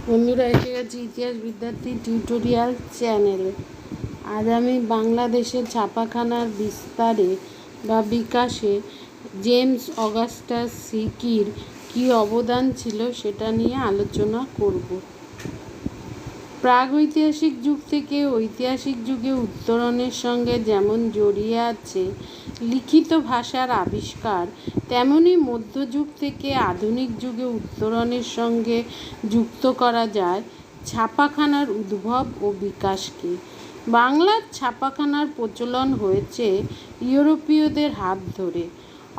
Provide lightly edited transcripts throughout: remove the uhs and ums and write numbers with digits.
বন্ধুরা, এসে গেছি ইতিহাস বিদ্যার্থী টিউটোরিয়াল চ্যানেলে। আজ আমি বাংলাদেশের ছাপাখানার বিস্তারে বা বিকাশে জেমস অগাস্টাস হিকির কী অবদান ছিল সেটা নিয়ে আলোচনা করব। প্রাগৈতিহাসিক যুগ থেকে ঐতিহাসিক যুগে উত্তরণের সঙ্গে যেমন জড়িয়ে আছে লিখিত ভাষার আবিষ্কার, তেমনি মধ্যযুগ থেকে আধুনিক যুগে উত্তরণের সঙ্গে যুক্ত করা যায় ছাপাখানার উদ্ভব ও বিকাশকে। বাংলার ছাপাখানার প্রচলন হয়েছে ইউরোপীয়দের হাত ধরে।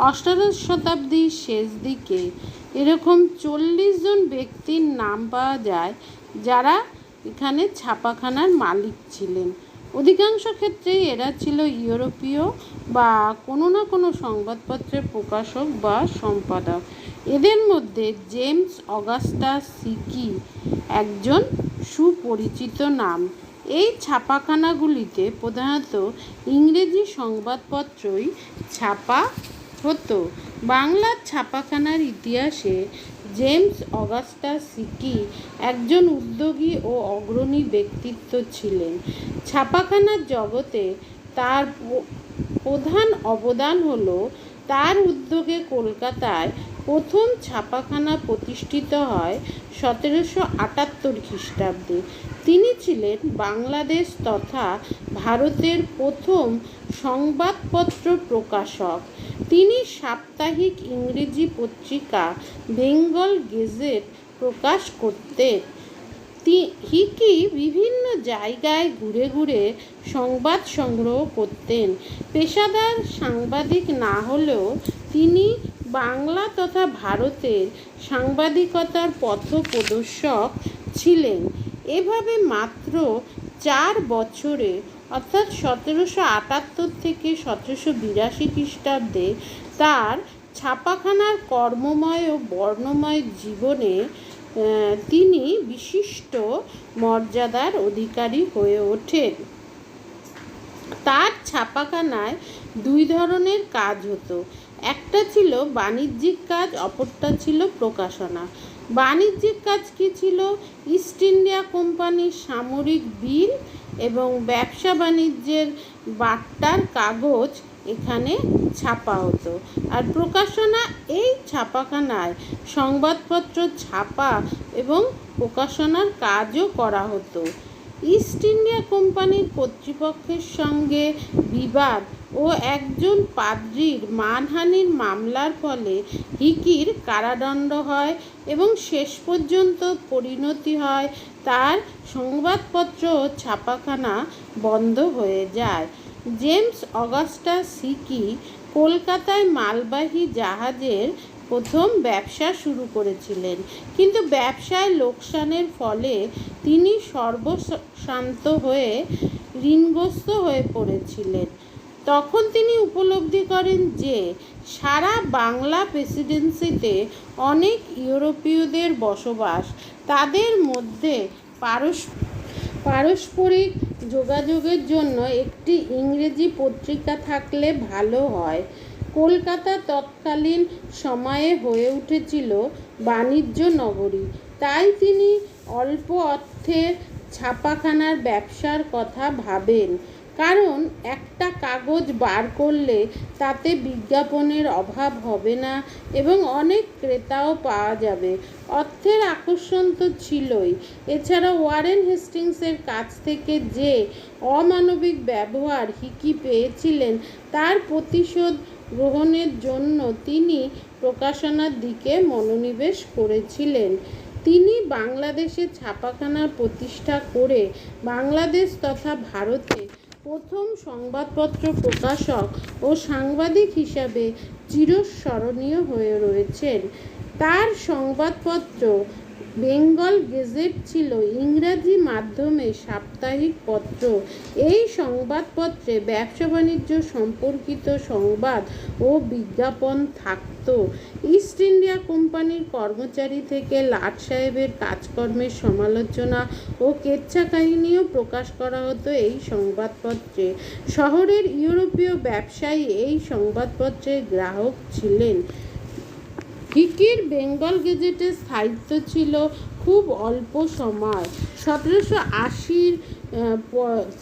অষ্টাদশ শতাব্দীর শেষ দিকে এরকম 40 জন ব্যক্তির নাম পাওয়া যায় যারা এখানে ছাপাখানার মালিক ছিলেন। অধিকাংশ ক্ষেত্রেই এরা ছিল ইউরোপীয় বা কোনো না কোনো সংবাদপত্রের প্রকাশক বা সম্পাদক। এদের মধ্যে জেমস অগাস্টাস হিকি একজন সুপরিচিত নাম। এই ছাপাখানাগুলিতে প্রধানত ইংরেজি সংবাদপত্রই ছাপা হতো। বাংলার ছাপাখানার ইতিহাসে জেমস অগাস্টাস হিকি একজন উদ্যোগী ও অগ্রণী ব্যক্তিত্ব ছিলেন। ছাপাখানার জগতে তার প্রধান অবদান হলো তার উদ্যোগে কলকাতায় প্রথম ছাপাখানা প্রতিষ্ঠিত হয় 1778 খ্রিস্টাব্দে। তিনি ছিলেন বাংলাদেশ তথা ভারতের প্রথম সংবাদপত্র প্রকাশক। তিনি সাপ্তাহিক ইংরেজি পত্রিকা বেঙ্গল গেজেট প্রকাশ করতেন। হিকি বিভিন্ন জায়গায় ঘুরে ঘুরে সংবাদ সংগ্রহ করতেন। পেশাদার সাংবাদিক না হলেও তিনি বাংলা তথা ভারতের সাংবাদিকতার পথপ্রদর্শক ছিলেন। এভাবে মাত্র 4 বছরে অর্থাৎ 1778 থেকে 1782 খ্রিস্টাব্দে তার ছাপাখানার কর্মময় ও বর্ণময় জীবনে তিনি বিশিষ্ট মর্যাদার অধিকারী হয়ে ওঠেন। তার ছাপাখানায় 2 ধরনের কাজ হতো। একটা ছিল বাণিজ্যিক কাজ, অপরটা ছিল প্রকাশনা। বাণিজ্যিক কাজ কি ছিল? ইস্ট ইন্ডিয়া কোম্পানির সামরিক বিল এবং ব্যবসা বাণিজ্যের বার্তার কাগজ এখানে ছাপা হতো। আর প্রকাশনা, এই ছাপাখানায় সংবাদপত্র ছাপা এবং প্রকাশনার কাজও করা হতো। ইস্ট ইন্ডিয়া কোম্পানির কর্তৃপক্ষের সঙ্গে বিবাদ ও একজন পাদ্রীর মানহানির মামলার ফলে হিকির কারাদণ্ড হয় এবং শেষ পর্যন্ত পরিণতি হয় তার সংবাদপত্র ও ছাপাখানা বন্ধ হয়ে যায়। জেমস অগাস্টাস হিকি কলকাতায় মালবাহী জাহাজের প্রথম ব্যবসা শুরু করেছিলেন, কিন্তু ব্যবসায় লোকসানের ফলে তিনি সর্বশান্ত হয়ে ঋণগ্রস্ত হয়ে পড়েছিলেন। তখন তিনি উপলব্ধি করেন যে সারা বাংলা প্রেসিডেন্সিতে অনেক ইউরোপীয়দের বসবাস, তাদের মধ্যে পারস্পরিক যোগাযোগের জন্য একটি ইংরেজি পত্রিকা থাকলে ভালো হয়। কলকাতা তৎকালীন সময়ে হয়ে উঠেছিল বাণিজ্য নগরী, তাই তিনি অল্প অর্থের ছাপাখানার ব্যবসার কথা ভাবেন। কারণ একটা কাগজ বার করলে তাতে বিজ্ঞাপনের অভাব হবে না এবং অনেক ক্রেতাও পাওয়া যাবে। অর্থের আকর্ষণ তো ছিলই, এছাড়া ওয়ারেন হেস্টিংসের কাছ থেকে যে অমানবিক ব্যবহার হিকি পেয়েছিলেন তার প্রতিশোধ গ্রহণের জন্য তিনি প্রকাশনার দিকে মনোনিবেশ করেছিলেন। তিনি বাংলাদেশে ছাপাখানা প্রতিষ্ঠা করে বাংলাদেশ তথা ভারতে প্রথম সংবাদপত্র প্রকাশক ও সাংবাদিক হিসাবে চিরস্মরণীয় হয়ে রয়েছেন। তার সংবাদপত্র বেঙ্গল গেজেট ছিল ইংরাজি মাধ্যমে সাপ্তাহিক পত্র। এই সংবাদপত্রে ব্যবসা বাণিজ্য সম্পর্কিত সংবাদ ও বিজ্ঞাপন থাকত। ইস্ট ইন্ডিয়া কোম্পানির কর্মচারী থেকে লাট সাহেবের কাজকর্মের সমালোচনা ও কেচ্ছা কাহিনীও প্রকাশ করা হতো এই সংবাদপত্রে। শহরের ইউরোপীয় ব্যবসায়ী এই সংবাদপত্রের গ্রাহক ছিলেন। হিকির বেঙ্গল গেজেটের স্থায়িত্ব ছিল খুব অল্প সময় 1780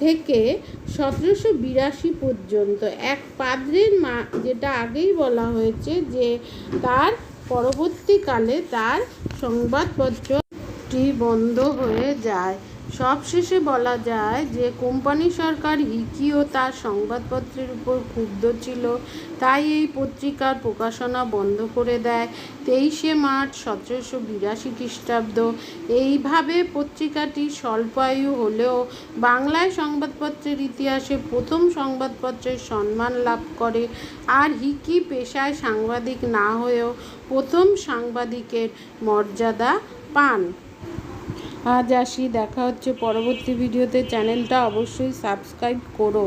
থেকে 1782 পর্যন্ত এক পাদ্রীর যেটা আগেই বলা হয়েছে যে তার পরবর্তীকালে তার সংবাদপত্রটি বন্ধ হয়ে যায়। সবশেষে বলা যায় যে কোম্পানি সরকার হিকি ও তার সংবাদপত্রের উপর ক্ষুব্ধ ছিল, তাই এই পত্রিকার প্রকাশনা বন্ধ করে দেয় 23শে মার্চ 1782 খ্রিস্টাব্দ। এইভাবে পত্রিকাটি স্বল্পায়ু হলেও বাংলায় সংবাদপত্রের ইতিহাসে প্রথম সংবাদপত্রের সম্মান লাভ করে, আর হিকি পেশায় সাংবাদিক না হয়েও প্রথম সাংবাদিকের মর্যাদা পান। আজ আসি, দেখা হচ্ছে পরবর্তী ভিডিওতে। চ্যানেলটা অবশ্যই সাবস্ক্রাইব করো।